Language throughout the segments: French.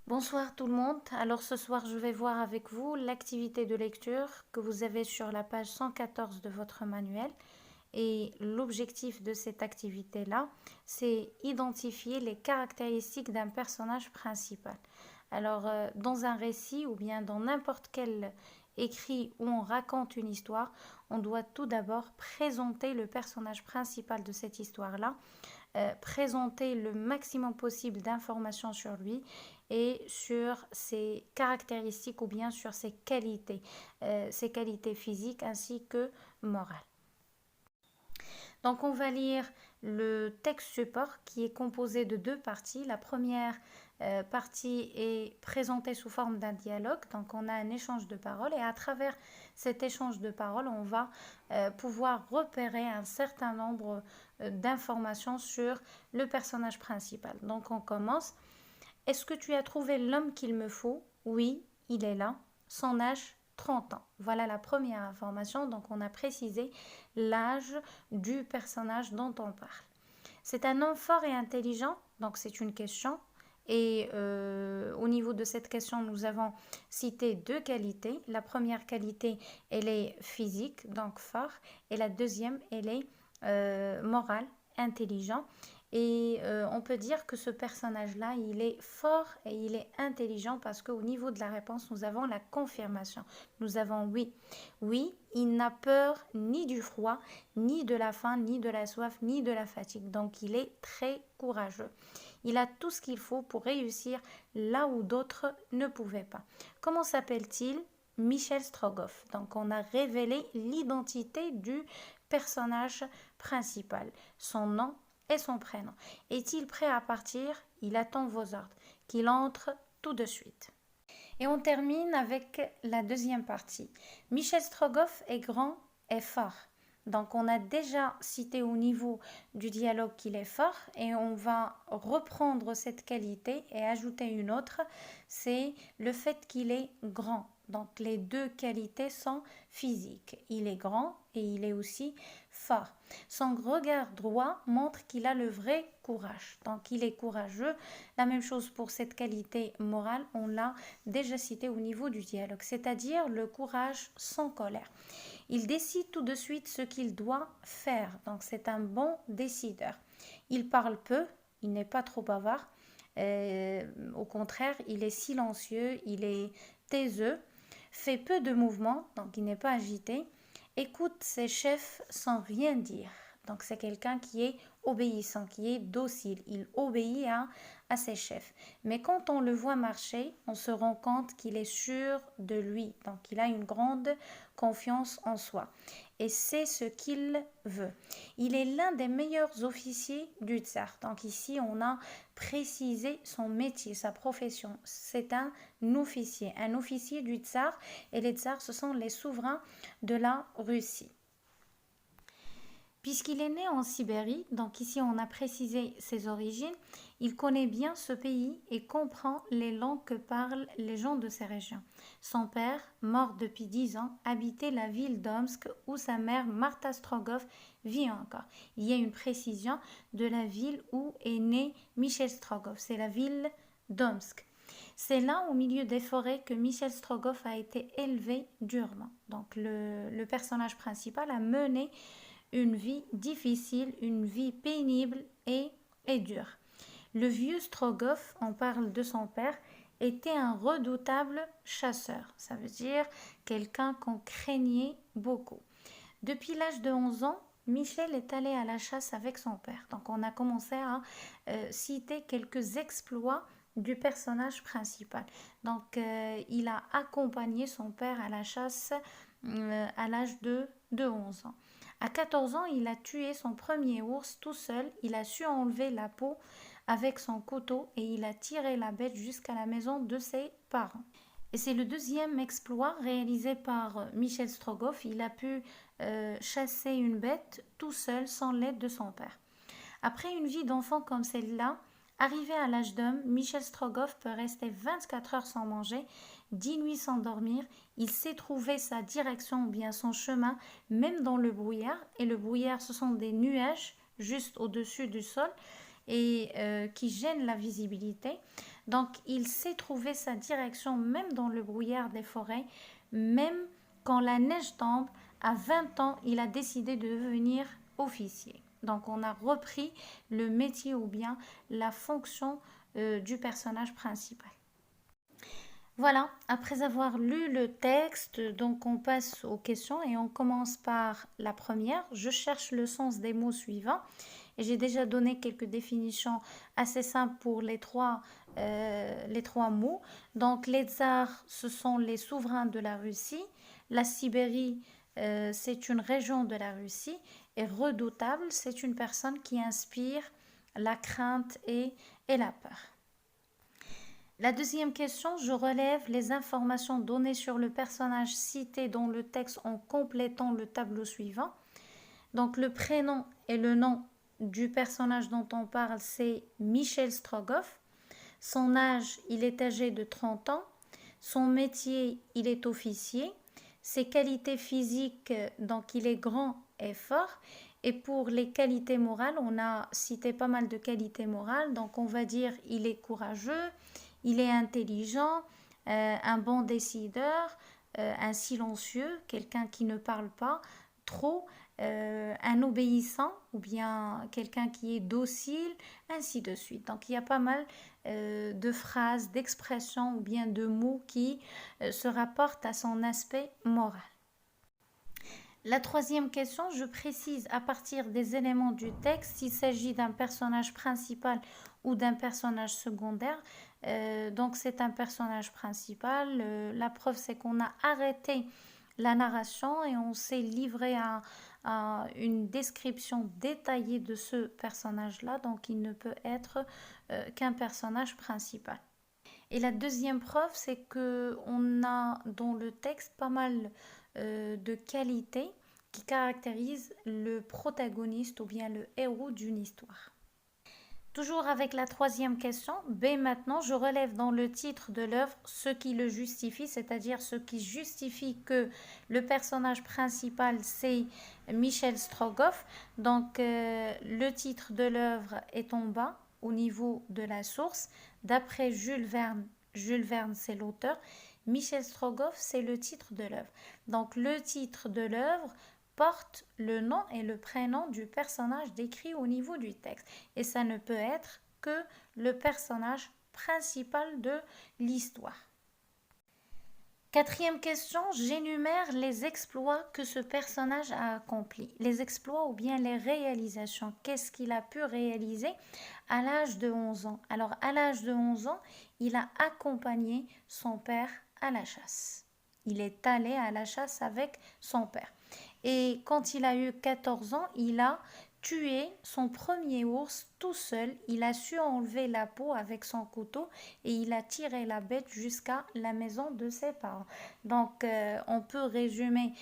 Bonsoir tout le monde. Alors ce soir, je vais voir avec vous l'activité de lecture que vous avez sur la page 114 de votre manuel. Et l'objectif de cette activité-là, c'est identifier les caractéristiques d'un personnage principal. Alors, dans un récit ou bien dans n'importe quel écrit où on raconte une histoire, on doit tout d'abord présenter le personnage principal de cette histoire-là, présenter le maximum possible d'informations sur lui et sur ses caractéristiques ou bien sur ses qualités physiques ainsi que morales. Donc on va lire le texte support qui est composé de deux parties. La première partie est présentée sous forme d'un dialogue. Donc on a un échange de paroles et à travers cet échange de paroles, on va pouvoir repérer un certain nombre d'informations sur le personnage principal. Donc on commence. Est-ce que tu as trouvé l'homme qu'il me faut? Oui, il est là. Son âge, 30 ans. Voilà la première information. Donc on a précisé l'âge du personnage dont on parle. C'est un homme fort et intelligent, donc c'est une question. Et au niveau de cette question, nous avons cité deux qualités. La première qualité, elle est physique, donc fort. Et la deuxième, elle est morale, intelligent. Et on peut dire que ce personnage-là, il est fort et il est intelligent parce qu'au niveau de la réponse, nous avons la confirmation. Nous avons oui. Oui, il n'a peur ni du froid, ni de la faim, ni de la soif, ni de la fatigue. Donc il est très courageux. Il a tout ce qu'il faut pour réussir là où d'autres ne pouvaient pas. Comment s'appelle-t-il? Michel Strogoff. Donc on a révélé l'identité du personnage principal. Son nom et son prénom. Est-il prêt à partir? Il attend vos ordres. Qu'il entre tout de suite. Et on termine avec la deuxième partie. Michel Strogoff est grand et fort. Donc on a déjà cité au niveau du dialogue qu'il est fort et on va reprendre cette qualité et ajouter une autre, c'est le fait qu'il est grand. Donc les deux qualités sont physiques. Il est grand et il est aussi fort. Son regard droit montre qu'il a le vrai courage. Donc il est courageux. La même chose pour cette qualité morale, on l'a déjà cité au niveau du dialogue, c'est-à-dire le courage sans colère. Il décide tout de suite ce qu'il doit faire. Donc c'est un bon décideur. Il parle peu, il n'est pas trop bavard. Au contraire, il est silencieux, il est taiseux, fait peu de mouvements, donc il n'est pas agité, écoute ses chefs sans rien dire. Donc c'est quelqu'un qui est obéissant, qui est docile. Il obéit à ses chefs. Mais quand on le voit marcher, on se rend compte qu'il est sûr de lui. Donc il a une grande confiance en soi. Et c'est ce qu'il veut. Il est l'un des meilleurs officiers du tsar. Donc ici, on a précisé son métier, sa profession. C'est un officier du tsar. Et les tsars, ce sont les souverains de la Russie. Puisqu'il est né en Sibérie, donc ici on a précisé ses origines, il connaît bien ce pays et comprend les langues que parlent les gens de ces régions. Son père, mort depuis 10 ans, habitait la ville d'Omsk où sa mère, Martha Strogoff, vit encore. Il y a une précision de la ville où est né Michel Strogoff, c'est la ville d'Omsk. C'est là, au milieu des forêts, que Michel Strogoff a été élevé durement. Donc le personnage principal a mené une vie difficile, une vie pénible et dure. Le vieux Strogoff, on parle de son père, était un redoutable chasseur. Ça veut dire quelqu'un qu'on craignait beaucoup. Depuis l'âge de 11 ans, Michel est allé à la chasse avec son père. Donc on a commencé à citer quelques exploits du personnage principal. Donc il a accompagné son père à la chasse à l'âge de 11 ans. À 14 ans, il a tué son premier ours tout seul. Il a su enlever la peau avec son couteau et il a tiré la bête jusqu'à la maison de ses parents. Et c'est le deuxième exploit réalisé par Michel Strogoff. Il a pu chasser une bête tout seul sans l'aide de son père. Après une vie d'enfant comme celle-là, arrivé à l'âge d'homme, Michel Strogoff peut rester 24 heures sans manger, 10 nuits sans dormir. Il sait trouver sa direction ou bien son chemin, même dans le brouillard. Et le brouillard, ce sont des nuages juste au-dessus du sol. et qui gêne la visibilité. Donc, il sait trouver sa direction même dans le brouillard des forêts, même quand la neige tombe. À 20 ans, il a décidé de devenir officier. Donc, on a repris le métier ou bien la fonction du personnage principal. Voilà, après avoir lu le texte, donc on passe aux questions et on commence par la première. Je cherche le sens des mots suivants. Et j'ai déjà donné quelques définitions assez simples pour les trois mots. Donc les tsars, ce sont les souverains de la Russie. La Sibérie, c'est une région de la Russie. Et redoutable, c'est une personne qui inspire la crainte et la peur. La deuxième question, je relève les informations données sur le personnage cité dans le texte en complétant le tableau suivant. Donc le prénom et le nom du personnage dont on parle, c'est Michel Strogoff. Son âge, il est âgé de 30 ans. Son métier, il est officier. Ses qualités physiques, donc il est grand et fort. Et pour les qualités morales, on a cité pas mal de qualités morales. Donc on va dire il est courageux, il est intelligent, un bon décideur, un silencieux, quelqu'un qui ne parle pas trop, un obéissant ou bien quelqu'un qui est docile, ainsi de suite. Donc il y a pas mal de phrases, d'expressions ou bien de mots qui se rapportent à son aspect moral. La troisième question, je précise à partir des éléments du texte s'il s'agit d'un personnage principal ou d'un personnage secondaire. Donc c'est un personnage principal. La preuve, c'est qu'on a arrêté la narration et on s'est livré à une description détaillée de ce personnage-là. Donc il ne peut être qu'un personnage principal. Et la deuxième preuve, c'est que on a dans le texte pas mal de qualités qui caractérisent le protagoniste ou bien le héros d'une histoire. Toujours avec la troisième question, B maintenant, je relève dans le titre de l'œuvre ce qui le justifie, c'est-à-dire ce qui justifie que le personnage principal c'est Michel Strogoff. Donc le titre de l'œuvre est en bas au niveau de la source. D'après Jules Verne, c'est l'auteur. Michel Strogoff, c'est le titre de l'œuvre. Donc le titre de l'œuvre porte le nom et le prénom du personnage décrit au niveau du texte. Et ça ne peut être que le personnage principal de l'histoire. Quatrième question, j'énumère les exploits que ce personnage a accomplis. Les exploits ou bien les réalisations. Qu'est-ce qu'il a pu réaliser à l'âge de 11 ans? Alors, à l'âge de 11 ans, il a accompagné son père à la chasse. Il est allé à la chasse avec son père. Et quand il a eu 14 ans, il a tué son premier ours tout seul. Il a su enlever la peau avec son couteau et il a tiré la bête jusqu'à la maison de ses parents. Donc, on peut résumer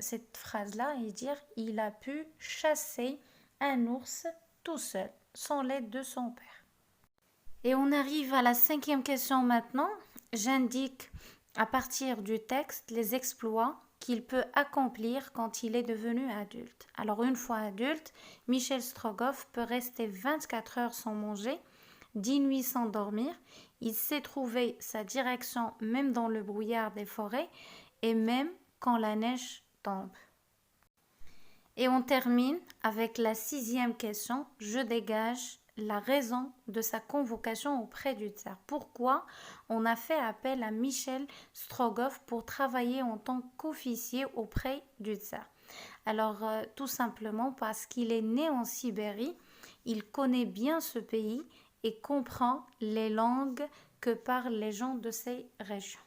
cette phrase-là et dire il a pu chasser un ours tout seul, sans l'aide de son père. Et on arrive à la cinquième question maintenant. J'indique à partir du texte les exploits qu'il peut accomplir quand il est devenu adulte. Alors une fois adulte, Michel Strogoff peut rester 24 heures sans manger, 10 nuits sans dormir. Il sait trouver sa direction même dans le brouillard des forêts et même quand la neige tombe. Et on termine avec la sixième question. Je dégage la raison de sa convocation auprès du tsar. Pourquoi on a fait appel à Michel Strogoff pour travailler en tant qu'officier auprès du tsar? Alors, tout simplement parce qu'il est né en Sibérie, il connaît bien ce pays et comprend les langues que parlent les gens de ces régions.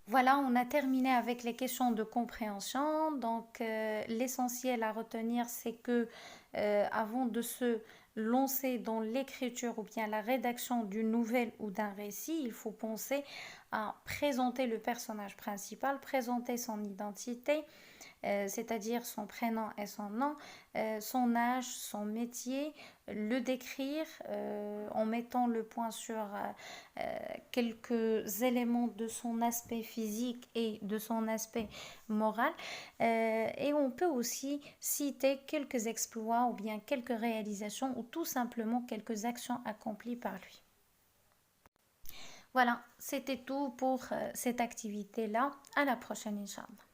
Voilà, on a terminé avec les questions de compréhension. Donc, l'essentiel à retenir, c'est que avant de se lancer dans l'écriture ou bien la rédaction d'une nouvelle ou d'un récit, il faut penser à présenter le personnage principal, présenter son identité, c'est-à-dire son prénom et son nom, son âge, son métier, le décrire en mettant le point sur quelques éléments de son aspect physique et de son aspect moral. Et on peut aussi citer quelques exploits ou bien quelques réalisations ou tout simplement quelques actions accomplies par lui. Voilà, c'était tout pour cette activité-là. À la prochaine, Inch'Allah.